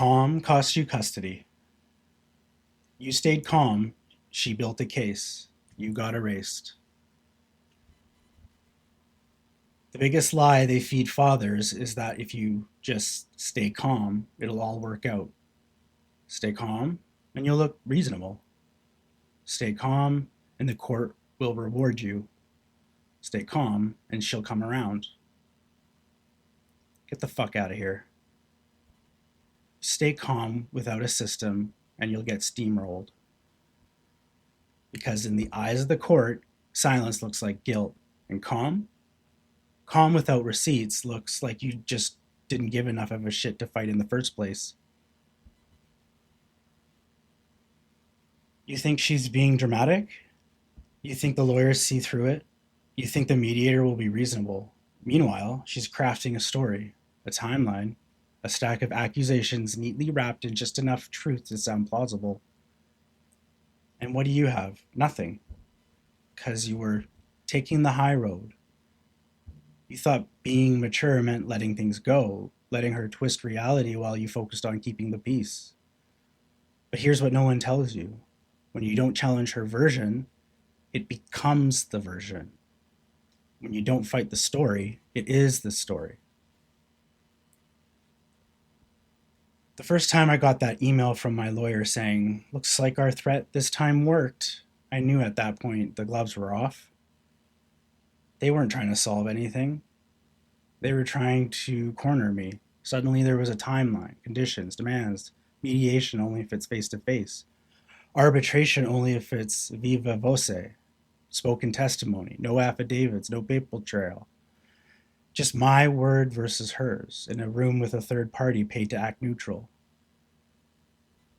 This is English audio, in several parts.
Calm cost you custody. You stayed calm. She built a case. You got erased. The biggest lie they feed fathers is that if you just stay calm, it'll all work out. Stay calm, and you'll look reasonable. Stay calm, and the court will reward you. Stay calm, and she'll come around. Get the fuck out of here. Stay calm without a system, and you'll get steamrolled. Because in the eyes of the court, silence looks like guilt, and calm without receipts looks like you just didn't give enough of a shit to fight in the first place. You think she's being dramatic? You think the lawyers see through it? You think the mediator will be reasonable? Meanwhile, she's crafting a story, a timeline, a stack of accusations neatly wrapped in just enough truth to sound plausible. And what do you have? Nothing. Because you were taking the high road. You thought being mature meant letting things go, letting her twist reality while you focused on keeping the peace. But here's what no one tells you. When you don't challenge her version, it becomes the version. When you don't fight the story, it is the story. The first time I got that email from my lawyer saying, "Looks like our threat this time worked," I knew at that point the gloves were off. They weren't trying to solve anything. They were trying to corner me. Suddenly there was a timeline, conditions, demands, mediation only if it's face-to-face, arbitration only if it's viva voce, spoken testimony, no affidavits, no paper trail. Just my word versus hers, in a room with a third party paid to act neutral.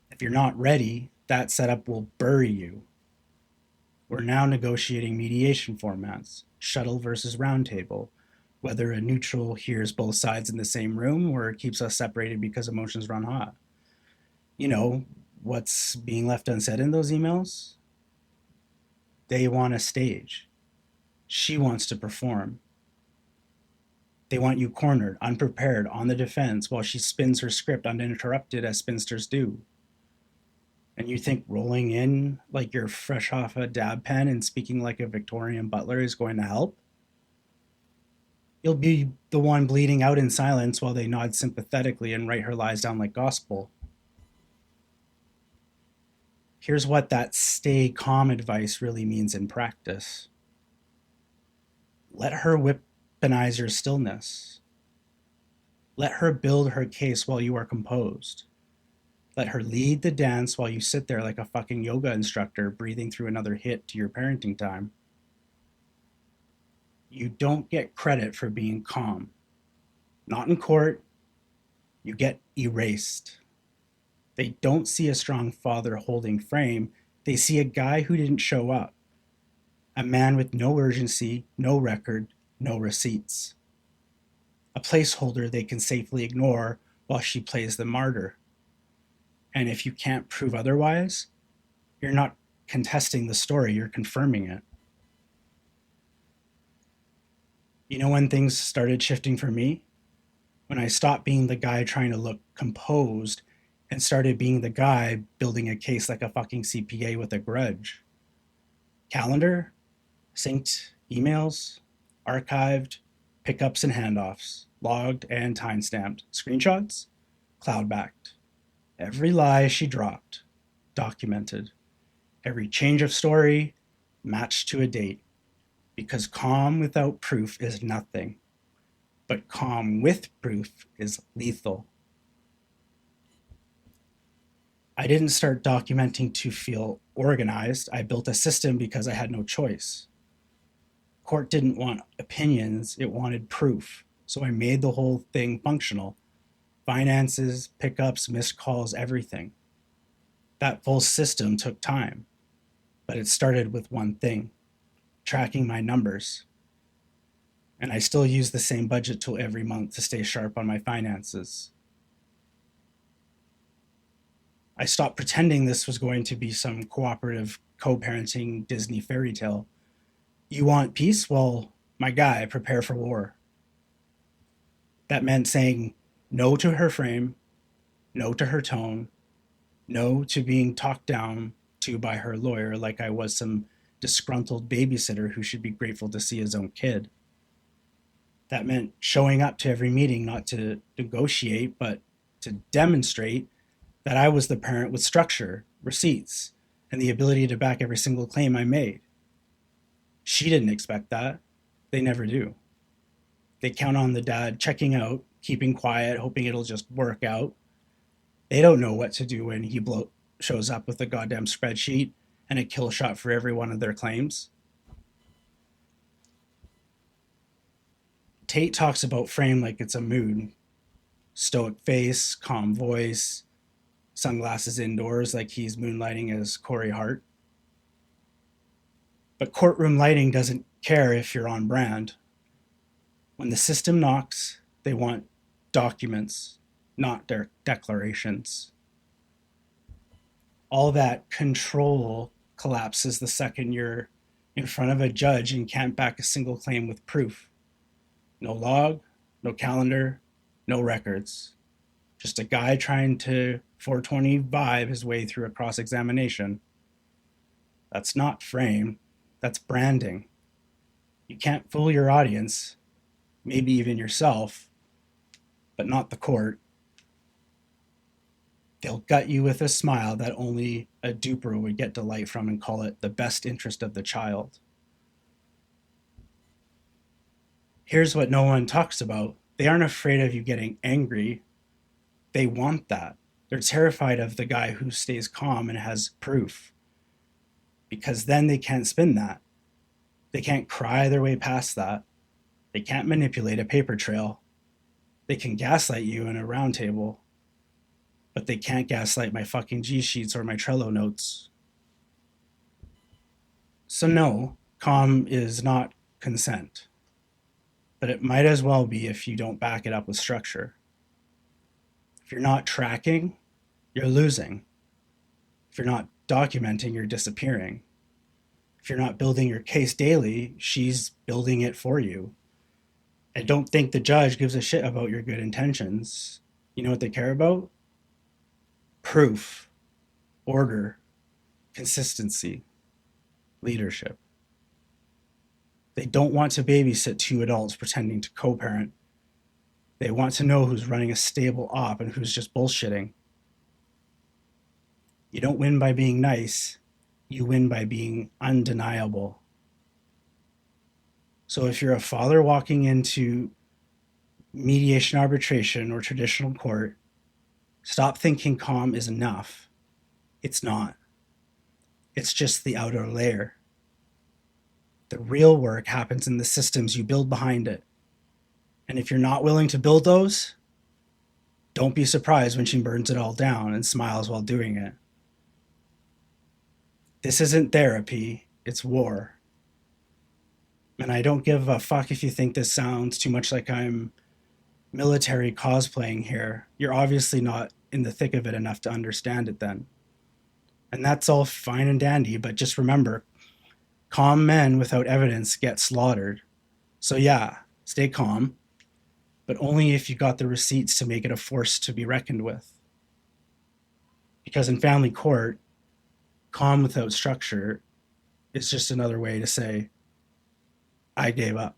If you're not ready, that setup will bury you. We're now negotiating mediation formats, shuttle versus roundtable, whether a neutral hears both sides in the same room or keeps us separated because emotions run hot. You know, what's being left unsaid in those emails? They want a stage. She wants to perform. They want you cornered, unprepared, on the defense while she spins her script uninterrupted as spinsters do. And you think rolling in like you're fresh off a dab pen and speaking like a Victorian butler is going to help? You'll be the one bleeding out in silence while they nod sympathetically and write her lies down like gospel. Here's what that stay calm advice really means in practice. Let her weaponize your stillness. Let her build her case while you are composed. Let her lead the dance while you sit there like a fucking yoga instructor breathing through another hit to your parenting time. You don't get credit for being calm. Not in court. You get erased. They don't see a strong father holding frame. They see a guy who didn't show up. A man with no urgency, no record, no receipts. A placeholder they can safely ignore while she plays the martyr. And if you can't prove otherwise, you're not contesting the story, you're confirming it. You know when things started shifting for me? When I stopped being the guy trying to look composed and started being the guy building a case like a fucking CPA with a grudge. Calendar, synced emails, archived, pickups and handoffs, logged and timestamped, screenshots, cloud backed. Every lie she dropped, documented. Every change of story, matched to a date. Because calm without proof is nothing. But calm with proof is lethal. I didn't start documenting to feel organized. I built a system because I had no choice. Court didn't want opinions, it wanted proof. So I made the whole thing functional. Finances, pickups, missed calls, everything. That full system took time, but it started with one thing, tracking my numbers. And I still use the same budget tool every month to stay sharp on my finances. I stopped pretending this was going to be some cooperative co-parenting Disney fairy tale. You want peace? Well, my guy, prepare for war. That meant saying no to her frame, No to her tone. No to being talked down to by her lawyer like I was some disgruntled babysitter who should be grateful to see his own kid. That meant showing up to every meeting not to negotiate, but to demonstrate that I was the parent with structure, receipts, and the ability to back every single claim I made. She didn't expect that. They never do. They count on the dad checking out, keeping quiet, hoping it'll just work out. They don't know what to do when he shows up with a goddamn spreadsheet and a kill shot for every one of their claims. Tate talks about frame like it's a mood. Stoic face, calm voice, sunglasses indoors like he's moonlighting as Corey Hart. But courtroom lighting doesn't care if you're on brand. When the system knocks, they want documents, not their declarations. All that control collapses the second you're in front of a judge and can't back a single claim with proof. No log, no calendar, no records. Just a guy trying to 420 vibe his way through a cross-examination. That's not frame, that's branding. You can't fool your audience, maybe even yourself, but not the court. They'll gut you with a smile that only a duper would get delight from and call it the best interest of the child. Here's what no one talks about. They aren't afraid of you getting angry. They want that. They're terrified of the guy who stays calm and has proof. Because then they can't spin that. They can't cry their way past that. They can't manipulate a paper trail. They can gaslight you in a round table. But they can't gaslight my fucking G sheets or my Trello notes. So no, calm is not consent. But it might as well be if you don't back it up with structure. If you're not tracking, you're losing. If you're not documenting, you're disappearing. If you're not building your case daily, she's building it for you. I don't think the judge gives a shit about your good intentions. You know what they care about? Proof, order, consistency, leadership. They don't want to babysit two adults pretending to co-parent. They want to know who's running a stable op and who's just bullshitting. You don't win by being nice. You win by being undeniable. So if you're a father walking into mediation arbitration or traditional court, stop thinking calm is enough. It's not. It's just the outer layer. The real work happens in the systems you build behind it. And if you're not willing to build those, don't be surprised when she burns it all down and smiles while doing it. This isn't therapy, it's war. And I don't give a fuck if you think this sounds too much like I'm military cosplaying here. You're obviously not in the thick of it enough to understand it then. And that's all fine and dandy, but just remember, calm men without evidence get slaughtered. So yeah, stay calm, but only if you got the receipts to make it a force to be reckoned with. Because in family court, calm without structure is just another way to say, I gave up.